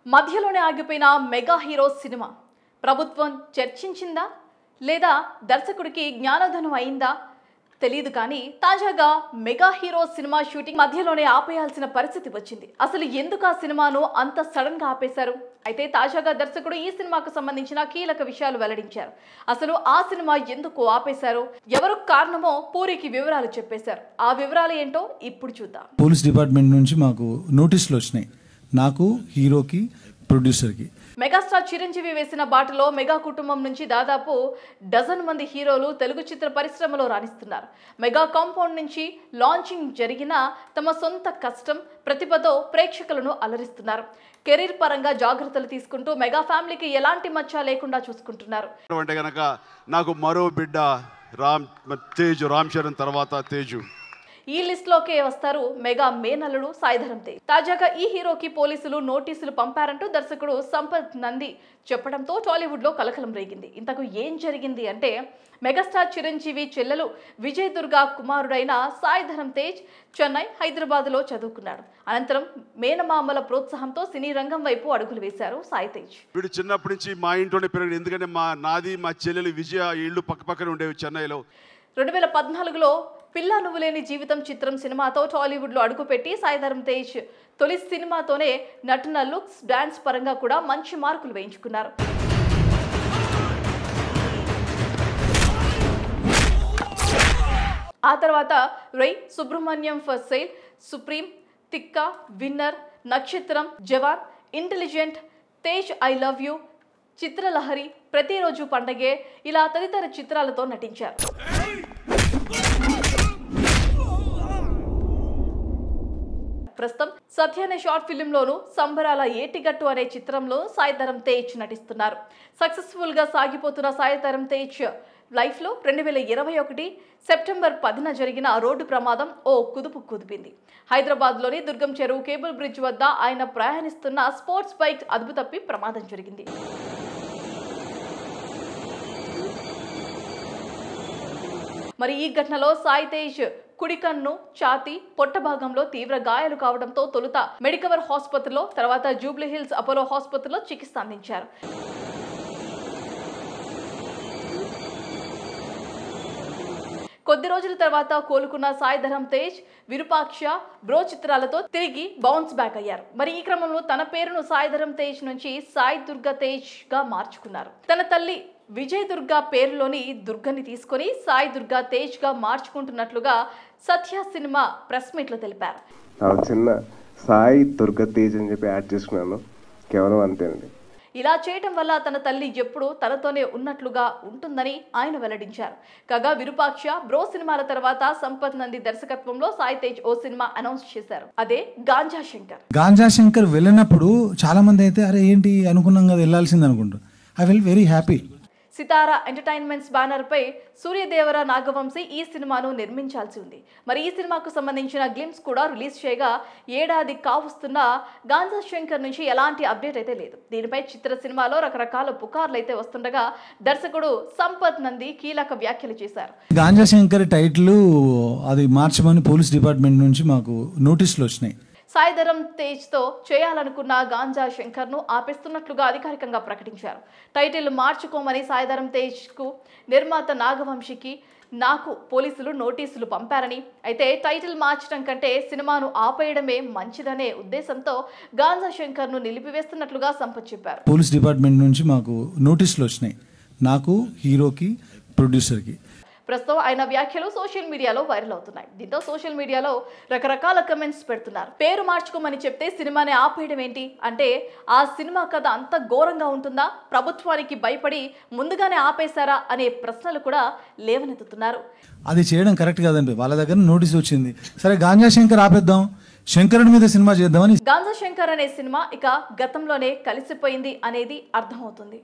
మధ్యలోనే ఆగిపోయిన mega hero cinema ప్రభుత్వం చర్చించిందా లేదా దర్శకుడికి జ్ఞానోదయం అయిందా తెలియదు కానీ తాజాగా మెగా హీరో సినిమా షూటింగ్ మధ్యలోనే ఆపేయాల్సిన పరిస్థితి వచ్చింది. అసలు ఎందుకు ఆ సినిమాను అంత సడన్ గా ఆపేశారు? అయితే తాజాగా దర్శకుడు ఈ సినిమాకు సంబంధించిన కీలక విషయాలు వెల్లడించారు. అసలు ఆ సినిమా ఎందుకు ఆపేశారు, ఎవరు కారణమో పూరికి వివరాలు చెప్పేశారు. ఆ వివరాలు ఏంటో ఇప్పుడు చూద్దాం. పోలీస్ డిపార్ట్మెంట్ నుంచి మాకు నోటీసులు వచ్చినాయి, నాకు, హీరోకి, ప్రొడ్యూసర్కి. మెగాస్టార్ చిరంజీవి వేసిన బాటలో మెగా కుటుంబం నుంచి దాదాపు డజన్ మంది హీరోలు తెలుగు చిత్ర పరిశ్రమలో రాణిస్తున్నారు. మెగా కాంపౌండ్ నుంచి లాంచింగ్ జరిగిన తమ సొంత కష్టం ప్రతిభతో ప్రేక్షకులను అలరిస్తున్నారు. కెరీర్ పరంగా జాగ్రత్తలు తీసుకుంటూ మెగా ఫ్యామిలీకి ఎలాంటి మచ్చ లేకుండా చూసుకుంటున్నారు. అంటే గనక నాకు మరో బిడ్డ రామ్ చరణ్ తర్వాత తేజు. ఈ లిస్ట్ లోకే వస్తారు మెగా మేనల్లుడు సాయిధరం తేజ్. తాజాగా ఈ హీరోకి పోలీసులు నోటీసులు పంపారంటూ దర్శకుడు సంపత్ నంది చెప్పడంతో టాలీవుడ్ లో కలకలం రేగింది. ఇంతకు ఏం జరిగింది అంటే, మెగాస్టార్ చిరంజీవి చెల్లెలు విజయ్ దుర్గా కుమారుడైన సాయిధరం తేజ్ చెన్నై, హైదరాబాద్ లో చదువుకున్నాడు. అనంతరం మేనమామల ప్రోత్సాహంతో సినీ రంగం వైపు అడుగులు వేశారు సాయి తేజ్. వీడు చిన్నప్పటి నుంచి మా ఇంట్లోనే పెరిగింది, ఎందుకంటే మా చెల్లెలు విజయ ఇళ్ళు పక్కపక్కనే ఉండేవి చెన్నైలో. 2014లో పిల్ల నువ్వులేని జీవితం చిత్రం సినిమాతో టాలీవుడ్ లో అడుగుపెట్టి సాయిధరం తేజ్ తొలి సినిమాతోనే నటన, లుక్స్, డాన్స్ పరంగా కూడా మంచి మార్కులు వేయించుకున్నారు. ఆ తర్వాత రై, సుబ్రహ్మణ్యం ఫర్ సేల్, సుప్రీం, తిక్క, విన్నర్, నక్షత్రం, జవాన్, intelligent, Tej I love you, Chitralahari, ప్రతిరోజు పండగే ఇలా తదితర చిత్రాలతో నటించారు. ప్రస్తుతం సత్య అనే షార్ట్ ఫిల్మ్లోను, సంబరాల ఏటిగట్టు అనే చిత్రంలో సాయిధరం తేజ్ నటిస్తున్నారు. సక్సెస్ఫుల్ గా సాగిపోతున్న సాయిధరం తేజ్ లైఫ్ లో 2021 సెప్టెంబర్ 10న జరిగిన రోడ్డు ప్రమాదం ఓ కుదుపు కుదిపింది. హైదరాబాద్ లోని దుర్గం చెరువు కేబుల్ బ్రిడ్జ్ వద్ద ఆయన ప్రయాణిస్తున్న స్పోర్ట్స్ బైక్ అదుపు తప్పి ప్రమాదం జరిగింది. మరి ఈ ఘటనలో సాయి తేజ్ కుడి కన్ను, ఛాతీ, పొట్ట భాగంలో తీవ్ర గాయాలు కావడంతో తొలుత మెడికవర్ హాస్పిటల్లో, తర్వాత జూబ్లీహిల్స్ అపోలో హాస్పిటల్లో చికిత్స అందించారు. కొద్ది రోజుల తర్వాత కోలుకున్న సాయిధరం తేజ్ విరూపాక్ష, బ్రో చిత్రాలతో తిరిగి బౌన్స్ బ్యాక్ అయ్యారు. మరి ఈ క్రమంలో తన పేరును సాయిధరం తేజ్ నుంచి సాయి దుర్గా తేజ్ గా మార్చుకున్నారు. తన తల్లి విజయ్ దుర్గా పేరులోని దుర్గని తీసుకొని సాయి దుర్గా తేజ్ గా మార్చుకుంటున్నట్లుగా సత్య సినిమా ప్రెస్ మీట్ లో తెలిపారు. చిన్న సాయి దుర్గా తేజ్ అని చెప్పి యాడ్ చేసుకున్నాను, కేవలం అంతేనండి. ఇలా చేయటం వల్ల తన తల్లి ఎప్పుడు తనతోనే ఉన్నట్లుగా ఉంటుందని ఆయన వెల్లడించారు. కాగా విరూపాక్ష, బ్రో సినిమాల తర్వాత సంపత్ నంది దర్శకత్వంలో సాయి తేజ్ ఓ సినిమా అనౌన్స్ చేశారు. అదే గాంజా శంకర్. గాంజా శంకర్ వెళ్ళినప్పుడు చాలా మంది అయితే అరే ఏంటి అనుకున్నాం కదా వెళ్ళాల్సింది అనుకుంటారు. I full very happy. Sitara entertainments banner పై సూర్యదేవర నాగవంశీ ఈ సినిమాను నిర్మించాల్సి ఉంది. మరి ఈ సినిమాకు సంబంధించిన గ్లిమ్స్ కూడా రిలీజ్ చేయగా ఏడాది కావస్తున్న గాంజా శంకర్ నుంచి ఎలాంటి అప్డేట్ అయితే లేదు. దీనిపై చిత్ర సినిమాలో రకరకాల పుకార్లు అయితే వస్తుండగా దర్శకుడు సంపత్ నంది కీలక వ్యాఖ్యలు చేశారు. గాంజా శంకర్ టైటిల్ అది మార్చమని పోలీస్ డిపార్ట్మెంట్ నుంచి మాకు నోటీసులు వచ్చినాయి. సాయిధరం తేజ్ తో చేయాలనుకున్న గాంజా శంకర్ ను ఆపేస్తున్నట్లుగా అధికారికంగా ప్రకటించారు. టైటిల్ మార్చుకోమని సాయిధరం తేజ్ కు, నిర్మాత నాగవంశీకి, నాకు పోలీసులు నోటీసులు పంపారని, అయితే టైటిల్ మార్చడం కంటే సినిమాను ఆపేయడమే మంచిదనే ఉద్దేశంతో గాంజా శంకర్ ను నిలిపివేస్తున్నట్లుగా సంపత్ చెప్పారు. పోలీస్ డిపార్ట్మెంట్ నుంచి మాకు నోటీసులు వచ్చినాయి, నాకు, హీరోకి, ప్రొడ్యూసర్కి. ప్రస్తుతం ఆయన వ్యాఖ్యలు సోషల్ మీడియాలో వైరల్ అవుతున్నాయి. దీంతో సోషల్ మీడియాలో రకరకాల కమెంట్స్ పెడుతున్నారు. పేరు మార్చుకోమని చెప్తే సినిమాని ఆపేయడం ఏంటి అంటే, ఆ సినిమా కథ అంత ఘోరంగా ఉంటుందా, ప్రభుత్వానికి భయపడి ముందుగానే ఆపేశారా అనే ప్రశ్నలు కూడా లేవనెత్తుతున్నారు. అది చేయడం కరెక్ట్ కాదండి. వాళ్ళ దగ్గర నోటీస్ వచ్చింది, సరే గాంజా శంకర్ ఆపేద్దాం, శంకరుడి మీద సినిమా చేద్దామని. గాంజా శంకర్ అనే సినిమా ఇక గతంలోనే కలిసిపోయింది అనేది అర్థమవుతుంది.